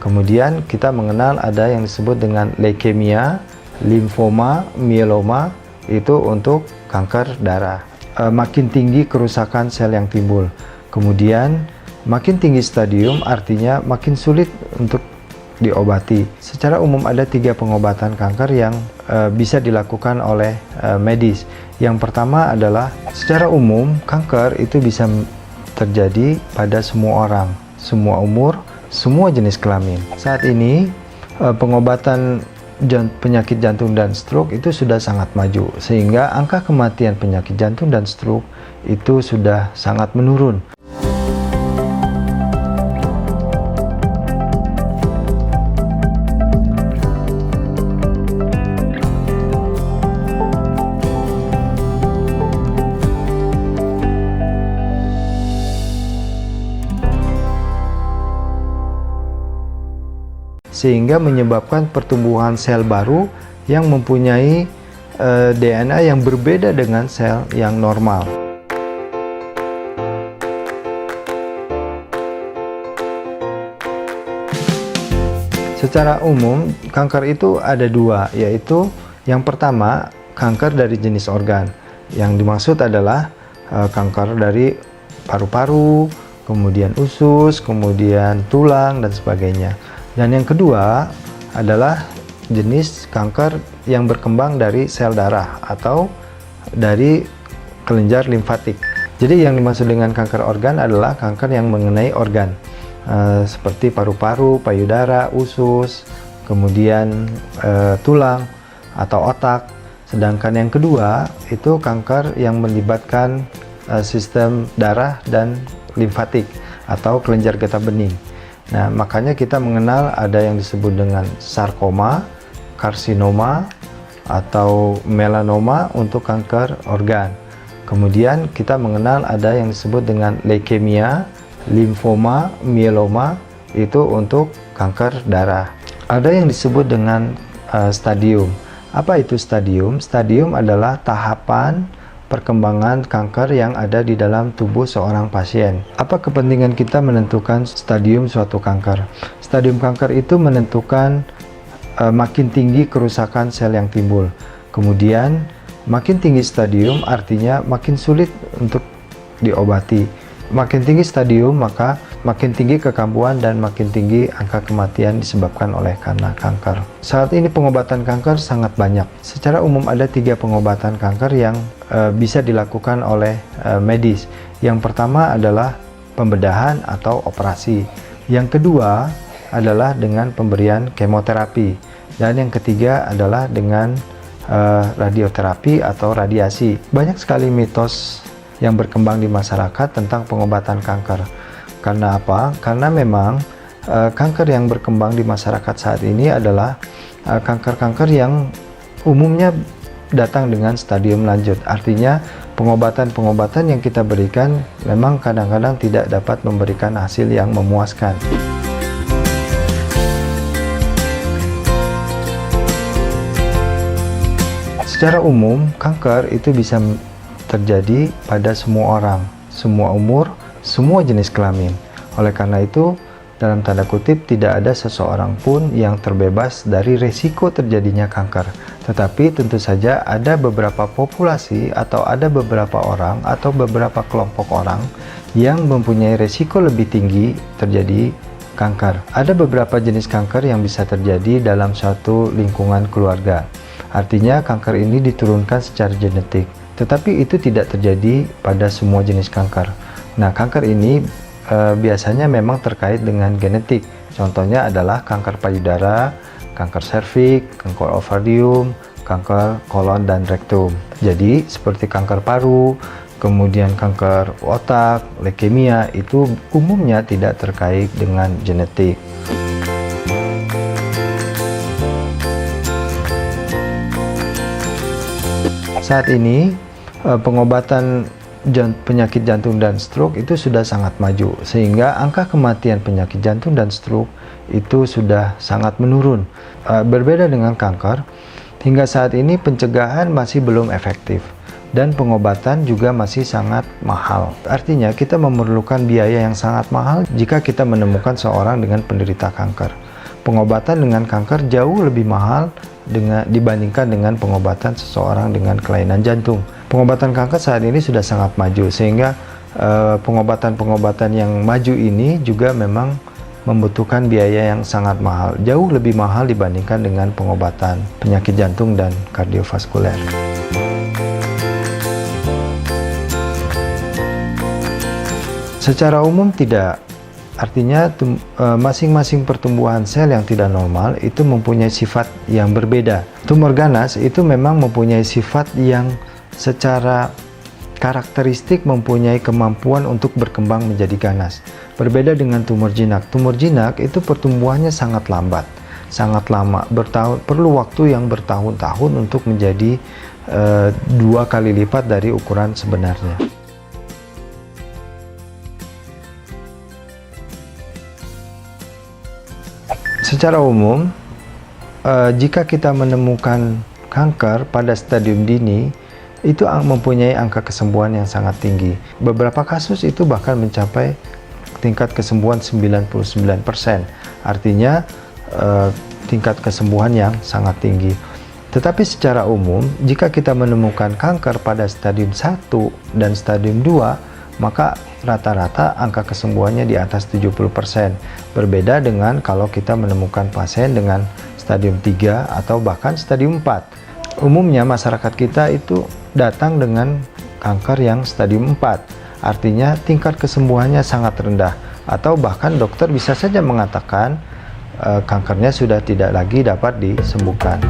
Kemudian kita mengenal ada yang disebut dengan leukemia, limfoma, myeloma, itu untuk kanker darah. Makin tinggi kerusakan sel yang timbul. Kemudian makin tinggi stadium artinya makin sulit untuk diobati. Secara umum ada 3 pengobatan kanker yang bisa dilakukan oleh medis. Yang pertama adalah secara umum kanker itu bisa terjadi pada semua orang, semua umur, semua jenis kelamin. Saat ini pengobatan penyakit jantung dan stroke itu sudah sangat maju, sehingga angka kematian penyakit jantung dan stroke itu sudah sangat menurun. Sehingga menyebabkan pertumbuhan sel baru yang mempunyai DNA yang berbeda dengan sel yang normal. Secara umum, kanker itu ada 2, yaitu yang pertama, kanker dari jenis organ. Yang dimaksud adalah kanker dari paru-paru, kemudian usus, kemudian tulang, dan sebagainya. Dan yang kedua adalah jenis kanker yang berkembang dari sel darah atau dari kelenjar limfatik. Jadi yang dimaksud dengan kanker organ adalah kanker yang mengenai organ seperti paru-paru, payudara, usus, kemudian tulang atau otak. Sedangkan yang kedua itu kanker yang melibatkan sistem darah dan limfatik atau kelenjar getah bening. Nah, makanya kita mengenal ada yang disebut dengan sarkoma, karsinoma, atau melanoma untuk kanker organ. Kemudian kita mengenal ada yang disebut dengan leukemia, limfoma, myeloma, itu untuk kanker darah. Ada yang disebut dengan stadium. Apa itu stadium? Stadium adalah tahapan perkembangan kanker yang ada di dalam tubuh seorang pasien. Apa kepentingan kita menentukan stadium suatu kanker? Stadium kanker itu menentukan makin tinggi kerusakan sel yang timbul. Kemudian makin tinggi stadium artinya makin sulit untuk diobati. Makin tinggi stadium maka makin tinggi kekambuhan dan makin tinggi angka kematian disebabkan oleh karena kanker. Saat ini pengobatan kanker sangat banyak. Secara umum ada 3 pengobatan kanker yang bisa dilakukan oleh medis. Yang pertama adalah pembedahan atau operasi. Yang kedua adalah dengan pemberian kemoterapi. Dan yang ketiga adalah dengan radioterapi atau radiasi. Banyak sekali mitos yang berkembang di masyarakat tentang pengobatan kanker. Karena apa? Karena memang kanker yang berkembang di masyarakat saat ini adalah kanker-kanker yang umumnya datang dengan stadium lanjut. Artinya pengobatan-pengobatan yang kita berikan memang kadang-kadang tidak dapat memberikan hasil yang memuaskan. Secara umum, kanker itu bisa terjadi pada semua orang, semua umur, semua jenis kelamin. Oleh karena itu, dalam tanda kutip, tidak ada seseorang pun yang terbebas dari risiko terjadinya kanker. Tetapi tentu saja ada beberapa populasi atau ada beberapa orang atau beberapa kelompok orang yang mempunyai risiko lebih tinggi terjadi kanker. Ada beberapa jenis kanker yang bisa terjadi dalam suatu lingkungan keluarga. Artinya kanker ini diturunkan secara genetik. Tetapi itu tidak terjadi pada semua jenis kanker. Nah, kanker ini biasanya memang terkait dengan genetik. Contohnya adalah kanker payudara, kanker serviks, kanker ovarium, kanker kolon dan rektum. Jadi, seperti kanker paru, kemudian kanker otak, leukemia, itu umumnya tidak terkait dengan genetik. Saat ini pengobatan penyakit jantung dan stroke itu sudah sangat maju, sehingga angka kematian penyakit jantung dan stroke itu sudah sangat menurun. Berbeda dengan kanker, hingga saat ini pencegahan masih belum efektif dan pengobatan juga masih sangat mahal. Artinya kita memerlukan biaya yang sangat mahal jika kita menemukan seorang dengan penderita kanker. Pengobatan dengan kanker jauh lebih mahal dibandingkan dengan pengobatan seseorang dengan kelainan jantung. Pengobatan kanker saat ini sudah sangat maju, sehingga pengobatan-pengobatan yang maju ini juga memang membutuhkan biaya yang sangat mahal, jauh lebih mahal dibandingkan dengan pengobatan penyakit jantung dan kardiovaskuler. Secara umum tidak. Artinya masing-masing pertumbuhan sel yang tidak normal itu mempunyai sifat yang berbeda. Tumor ganas itu memang mempunyai sifat yang secara karakteristik mempunyai kemampuan untuk berkembang menjadi ganas. Berbeda dengan tumor jinak. Tumor jinak itu pertumbuhannya sangat lambat, sangat lama, perlu waktu yang bertahun-tahun untuk menjadi 2 kali lipat dari ukuran sebenarnya. Secara umum, jika kita menemukan kanker pada stadium dini, itu mempunyai angka kesembuhan yang sangat tinggi. Beberapa kasus itu bahkan mencapai tingkat kesembuhan 99%. Artinya, tingkat kesembuhan yang sangat tinggi. Tetapi secara umum, jika kita menemukan kanker pada stadium 1 dan stadium 2, maka rata-rata angka kesembuhannya di atas 70%. Berbeda dengan kalau kita menemukan pasien dengan stadium 3 atau bahkan stadium 4. Umumnya masyarakat kita itu datang dengan kanker yang stadium 4. Artinya tingkat kesembuhannya sangat rendah, atau bahkan dokter bisa saja mengatakan kankernya sudah tidak lagi dapat disembuhkan.